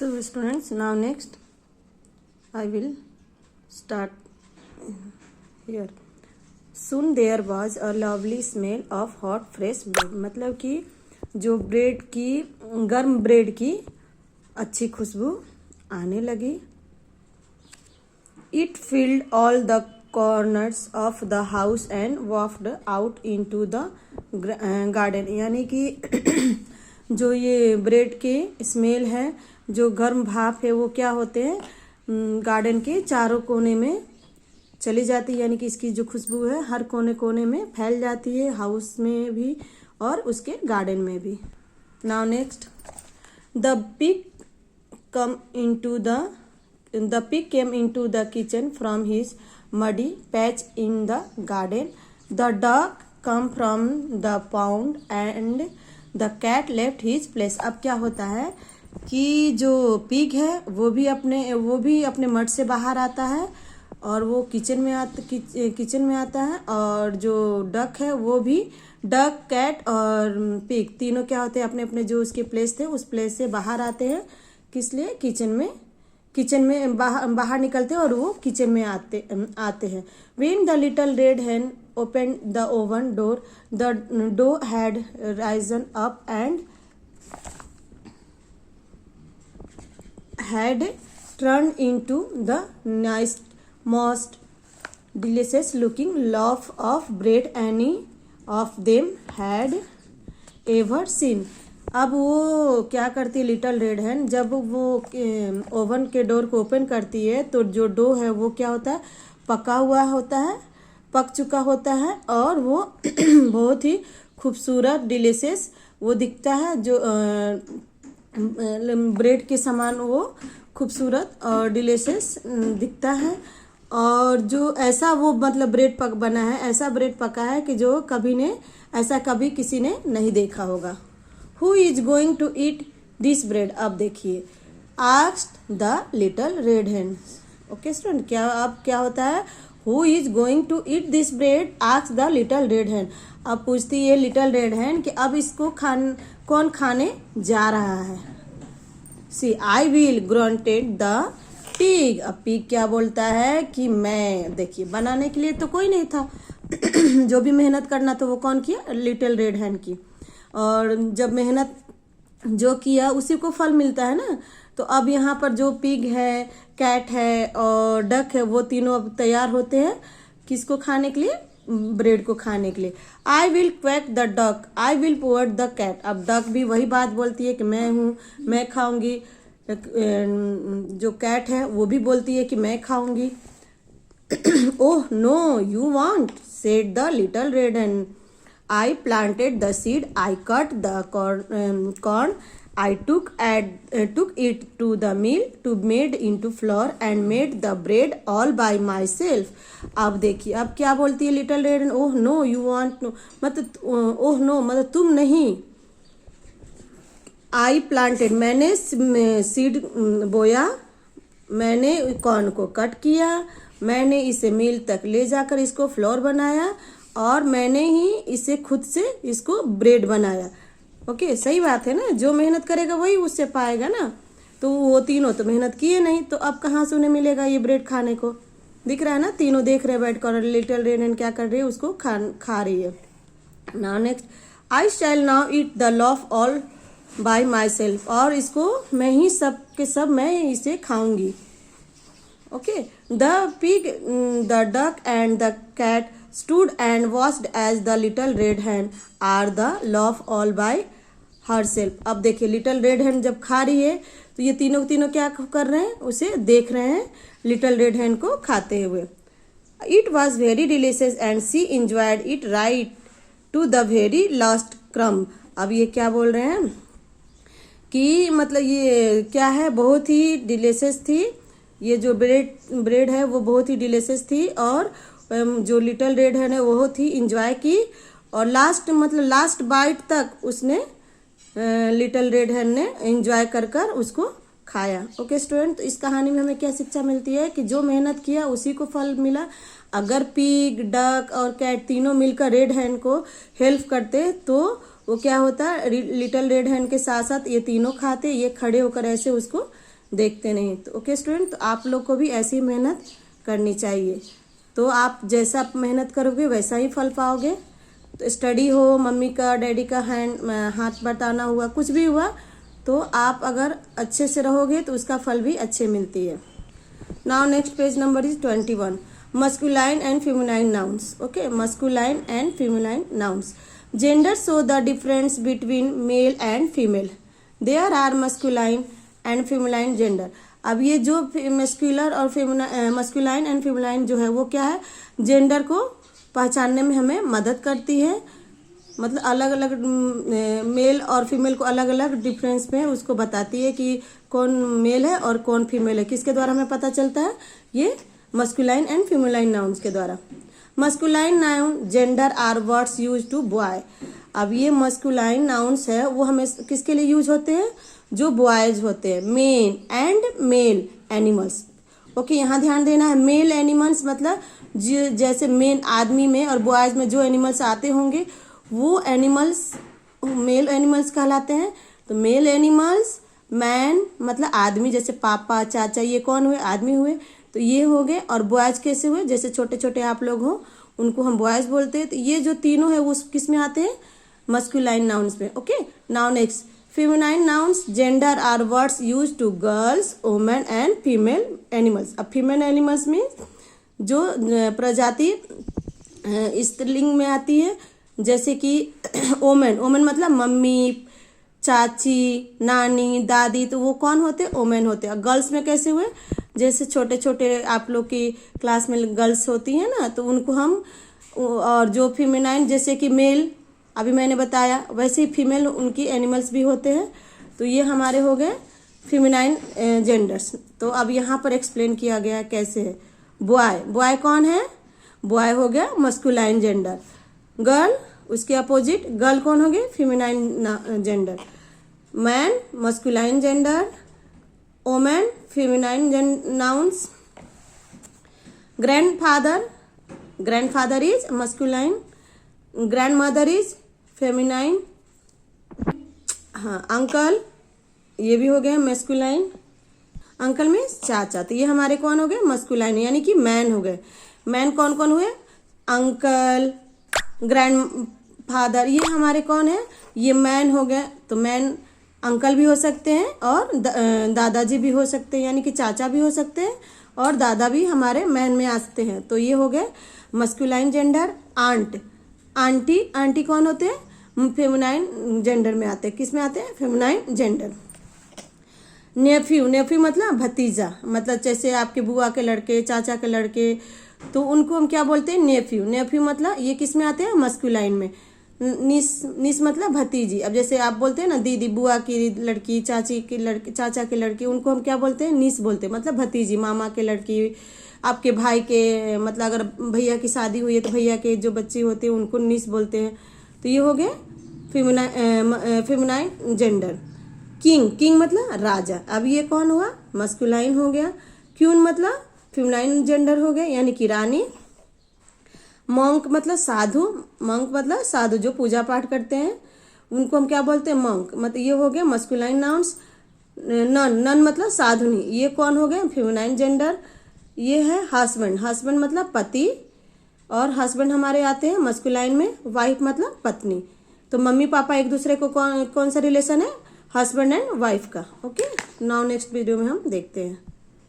So students, now next I will start here. Soon there was a lovely smell of hot fresh bread. मतलब कि जो bread की गर्म bread की अच्छी खुशबू आने लगी. It filled all the corners of the house and wafted out into the garden. यानी कि जो ये ब्रेड के स्मेल है, जो गर्म भाप है, वो क्या होते हैं, गार्डन के चारों कोने में चली जाती है. यानी कि इसकी जो खुशबू है हर कोने कोने में फैल जाती है, हाउस में भी और उसके गार्डन में भी. Now next, the pig came into the kitchen from his muddy patch in the garden. The duck come from the pond and the cat left his place. अब क्या होता है कि जो पिग है वो भी अपने मड से बाहर आता है और वो किचन में आता है. और जो डक है वो भी, डक, कैट और पिग तीनों क्या होते हैं, अपने अपने जो उसके प्लेस थे उस प्लेस से बाहर आते हैं. किस लिए? किचन में बाहर निकलते हैं और वो किचन में आते हैं. When the little red hen opened the oven door, the dough had risen up and had turned into the most delicious looking loaf of bread any of them had ever seen. अब वो क्या करती है little red हैन, जब वो oven के door को open करती है तो जो डो है वो क्या होता है, पक चुका होता है और वो बहुत ही खूबसूरत डिलीशियस वो दिखता है. जो ब्रेड के समान वो खूबसूरत और डिलीशियस दिखता है. और जो ऐसा वो मतलब ब्रेड बना है, ऐसा ब्रेड पका है कि जो कभी किसी ने नहीं देखा होगा. Who is going to eat this bread? अब देखिए, asked the little red hen. Okay student, क्या होता है, Who is going to eat this bread? asked the little red hen. अब पूछती है लिटिल रेड हैन कि अब इसको कौन खाने जा रहा है. See, I will, grunted the pig. अब पिग क्या बोलता है कि मैं. देखिए, बनाने के लिए तो कोई नहीं था जो भी मेहनत करना तो वो कौन किया, लिटिल रेड हैन की. और जब मेहनत जो किया उसी को फल मिलता है ना. तो अब यहाँ पर जो पिग है, कैट है और डक है, वो तीनों अब तैयार होते हैं किसको खाने के लिए, ब्रेड को खाने के लिए. I will quack the duck, I will pervert the cat. अब डक भी वही बात बोलती है कि मैं खाऊंगी. जो कैट है वो भी बोलती है कि मैं खाऊंगी. Oh no, you won't, said the little red hen. I planted the seed, I cut the corn, I took it to the mill to made into flour and made the bread all by myself. अब देखिए, अब क्या बोलती है little red. Oh no, you won't, मतलब oh no मतलब तुम नहीं. I planted, मैंने सीड बोया, मैंने कॉर्न को कट किया, मैंने इसे मिल तक ले जाकर इसको फ्लोर बनाया और मैंने ही इसे खुद से इसको ब्रेड बनाया. ओके, सही बात है ना, जो मेहनत करेगा वही उससे पाएगा ना. तो वो तीनों तो मेहनत किए नहीं, तो अब कहाँ से उन्हें मिलेगा ये ब्रेड खाने को. दिख रहा है ना, तीनों देख रहे हैं बैठ कर, लिटिल रेड हैन क्या कर रही है, उसको खा रही है. Now next, I shell now eat the loaf all bye my self. और इसको मैं ही सब के सब मैं इसे खाऊंगी. Okay, the pig, the duck and the cat stood and watched as the little red hen ate the loaf all by herself. अब देखिए, लिटिल रेड हैन जब खा रही है तो ये तीनों क्या कर रहे हैं, उसे देख रहे हैं लिटिल रेड हैन को खाते हुए. It was very delicious and she enjoyed it right to the very last crumb. अब ये क्या बोल रहे हैं कि मतलब ये क्या है, बहुत ही डिलीशियस थी. ये जो ब्रेड है वो बहुत ही डिलीशियस थी और जो लिटिल रेड है वो बहुत ही इंजॉय की और लास्ट बाइट तक उसने लिटिल रेड हैन ने एंजॉय कर उसको खाया. ओके स्टूडेंट, तो इस कहानी में हमें क्या शिक्षा मिलती है कि जो मेहनत किया उसी को फल मिला. अगर पिग, डक और कैट तीनों मिलकर रेड हैन को हेल्प करते तो वो क्या होता, लिटिल रेड हैन के साथ साथ ये तीनों खाते, ये खड़े होकर ऐसे उसको देखते नहीं। तो ओके स्टूडेंट, तो आप लोग को भी ऐसी मेहनत करनी चाहिए। तो आप जैसा मेहनत करोगे वैसा ही फल पाओगे। तो स्टडी हो, मम्मी का डैडी का हाथ बटाना हुआ, कुछ भी हुआ, तो आप अगर अच्छे से रहोगे तो उसका फल भी अच्छे मिलती है। Now next page number is 21, masculine and feminine nouns. Okay, masculine and feminine nouns. Gender show the difference between male and female. There are masculine and feminine gender. अब ये जो मस्कुलर और मस्कुलाइन एंड फेमिनाइन जो है वो क्या है, gender को पहचानने में हमें मदद करती है। मतलब अलग अलग मेल और फीमेल को अलग अलग डिफरेंस में उसको बताती है कि कौन मेल है और कौन फीमेल है। किसके द्वारा हमें पता चलता है, ये मस्कुलाइन एंड फेमिनाइन नाउन्स के द्वारा। Masculine noun gender are words use to boy. अब ये मस्कुलाइन नाउन्स है वो हमें किसके लिए यूज होते हैं, जो बॉयज होते हैं, main and male animals. Okay, यहाँ ध्यान देना है, मेल एनिमल्स मतलब जैसे मेन आदमी में और बॉयज में जो एनिमल्स आते होंगे वो एनिमल्स मेल एनिमल्स कहलाते हैं। तो मेल एनिमल्स, मैन मतलब आदमी, जैसे पापा चाचा, ये कौन हुए, आदमी हुए, तो ये हो गए। और बॉयज कैसे हुए, जैसे छोटे छोटे आप लोग हो उनको हम बॉयज बोलते हैं। तो ये जो तीनों है वो किस में आते हैं, मस्कुलाइन नाउन्स में। Okay, now next, feminine nouns gender are words use to girls, women and female animals. अब फीमेल एनिमल्स में जो प्रजाति स्त्रीलिंग में आती है, जैसे कि ओमेन, ओमेन मतलब मम्मी, चाची, नानी, दादी, तो वो कौन होते, ओमेन होते। और गर्ल्स में कैसे हुए, जैसे छोटे छोटे आप लोग की क्लास में गर्ल्स होती हैं ना, तो उनको हम, और जो फेमिनाइन जैसे कि मेल अभी मैंने बताया, वैसे ही फीमेल उनकी एनिमल्स भी होते हैं। तो ये हमारे हो गए फेमिनाइन जेंडर्स। तो अब यहाँ पर एक्सप्लेन किया गया है कैसे है। बॉय, बॉय कौन है, बॉय हो गया मस्कुलाइन जेंडर। गर्ल उसके अपोजिट, गर्ल कौन हो गई, feminine gender. Man masculine gender, women feminine nouns. Grandfather, grandfather is masculine, grandmother is feminine. हाँ, अंकल ये भी हो गया मस्कुलाइन, अंकल में चाचा, तो ये हमारे कौन हो गए, मस्कुलाइन, यानी कि मैन हो गए। मैन कौन कौन हुए, अंकल, ग्रैंडफादर, ये हमारे कौन है, ये मैन हो गए। तो मैन अंकल भी हो सकते हैं और दादाजी भी हो सकते हैं, यानी कि चाचा भी हो सकते हैं और दादा भी हमारे मैन में आ सकते हैं। तो ये हो गए masculine gender. Aunt, aunty, aunty कौन होते हैं, फेमिनाइन जेंडर में आते हैं। किस में आते हैं, फेमिनाइन जेंडर। नेफ्यू, नेफ्यू मतलब भतीजा, मतलब जैसे आपके बुआ के लड़के, चाचा के लड़के, तो उनको हम क्या बोलते हैं, नेफ्यू। नेफ्यू मतलब ये किस में आते हैं, मस्कुलाइन में। निस, निस मतलब भतीजी। अब जैसे आप बोलते हैं ना दीदी, बुआ की लड़की, चाची की लड़की, चाचा की लड़की, उनको हम क्या बोलते हैं, निस बोलते हैं, मतलब भतीजी। मामा के लड़की, आपके भाई के, मतलब अगर भैया की शादी हुई है तो भैया के जो बच्चे होते हैं उनको निस बोलते हैं। तो ये हो गए फेमिनाइन जेंडर। किंग, किंग मतलब राजा। अब ये कौन हुआ, मस्कुलाइन हो गया। क्वीन मतलब फेमिनाइन जेंडर हो गया, यानी कि रानी। मॉन्क मतलब साधु, मॉन्क मतलब साधु जो पूजा पाठ करते हैं, उनको हम क्या बोलते हैं, मॉन्क। मतलब ये हो गया मस्कुलाइन नाउन्स। नन, नन मतलब साधुनी, ये कौन हो गए, फेमिनाइन जेंडर। ये है हस्बैंड, हस्बैंड मतलब पति, और हस्बैंड हमारे आते हैं मस्कुलाइन में। वाइफ मतलब पत्नी। तो मम्मी पापा एक दूसरे को कौन सा रिलेशन है, हस्बैंड एंड वाइफ का। ओके, नाउ नेक्स्ट वीडियो में हम देखते हैं।